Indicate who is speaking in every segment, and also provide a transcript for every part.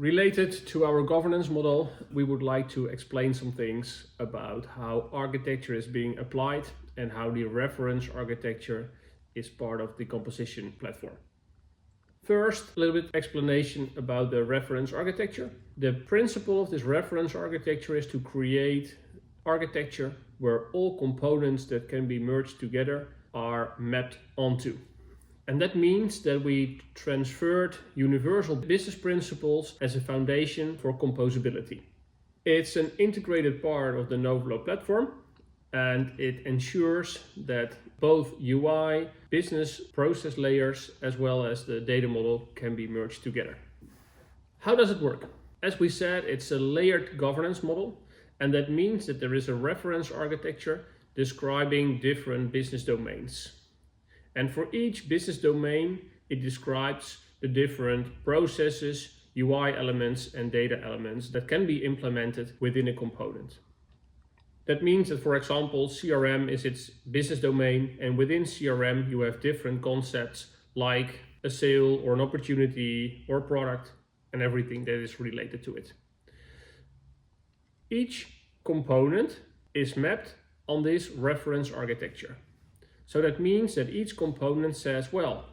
Speaker 1: Related to our governance model, we would like to explain some things about how architecture is being applied and how the reference architecture is part of the composition platform. First, a little bit explanation about the reference architecture. The principle of this reference architecture is to create architecture where all components that can be merged together are mapped onto. And that means that we transferred universal business principles as a foundation for composability. It's an integrated part of the Novulo platform, and it ensures that both UI, business process layers, as well as the data model can be merged together. How does it work? As we said, it's a layered governance model, and that means that there is a reference architecture describing different business domains. And for each business domain, it describes the different processes, UI elements, and data elements that can be implemented within a component. That means that, for example, CRM is its business domain, and within CRM you have different concepts like a sale or an opportunity or product and everything that is related to it. Each component is mapped on this reference architecture. So that means that each component says, well,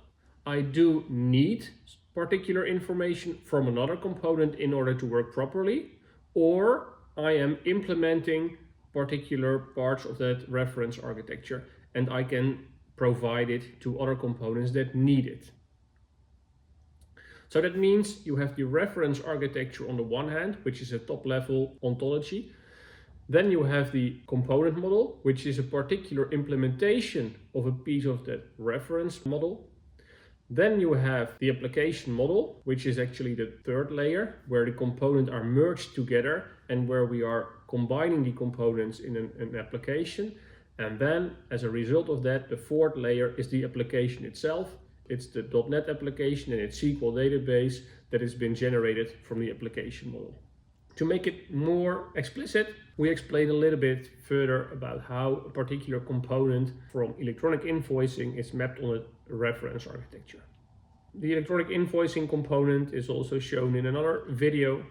Speaker 1: I do need particular information from another component in order to work properly, or I am implementing particular parts of that reference architecture and I can provide it to other components that need it. So that means you have the reference architecture on the one hand, which is a top-level ontology. Then you have the component model, which is a particular implementation of a piece of that reference model. Then you have the application model, which is actually the third layer, where the components are merged together and where we are combining the components in an application. And then, as a result of that, the fourth layer is the application itself. It's the .NET application and its SQL database that has been generated from the application model. To make it more explicit, we explain a little bit further about how a particular component from electronic invoicing is mapped on a reference architecture. The electronic invoicing component is also shown in another video,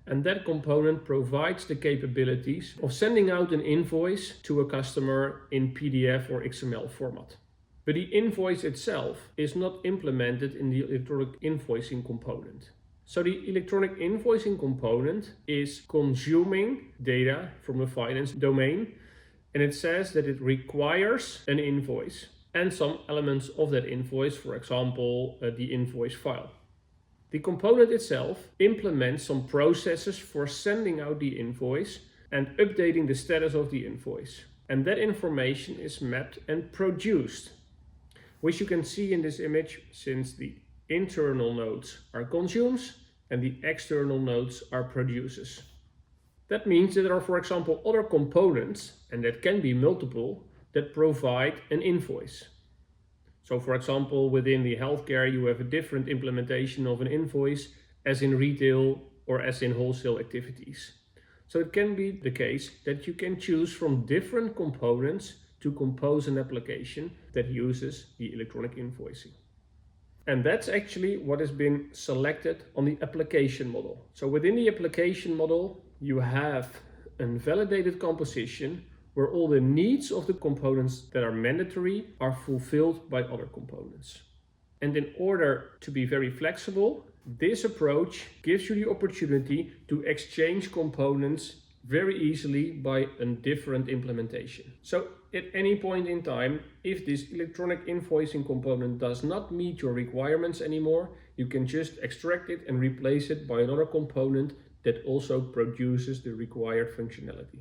Speaker 1: and that component provides the capabilities of sending out an invoice to a customer in PDF or XML format. But the invoice itself is not implemented in the electronic invoicing component. So the electronic invoicing component is consuming data from the finance domain, and it says that it requires an invoice and some elements of that invoice, for example, the invoice file. The component itself implements some processes for sending out the invoice and updating the status of the invoice. And that information is mapped and produced, which you can see in this image, since the internal nodes are consumes and the external nodes are produces. That means that there are, for example, other components, and that can be multiple, that provide an invoice. So, for example, within the healthcare, you have a different implementation of an invoice as in retail or as in wholesale activities. So it can be the case that you can choose from different components to compose an application that uses the electronic invoicing. And that's actually what has been selected on the application model. So within the application model, you have a validated composition where all the needs of the components that are mandatory are fulfilled by other components. And in order to be very flexible, this approach gives you the opportunity to exchange components very easily by a different implementation. So at any point in time, if this electronic invoicing component does not meet your requirements anymore, you can just extract it and replace it by another component that also produces the required functionality.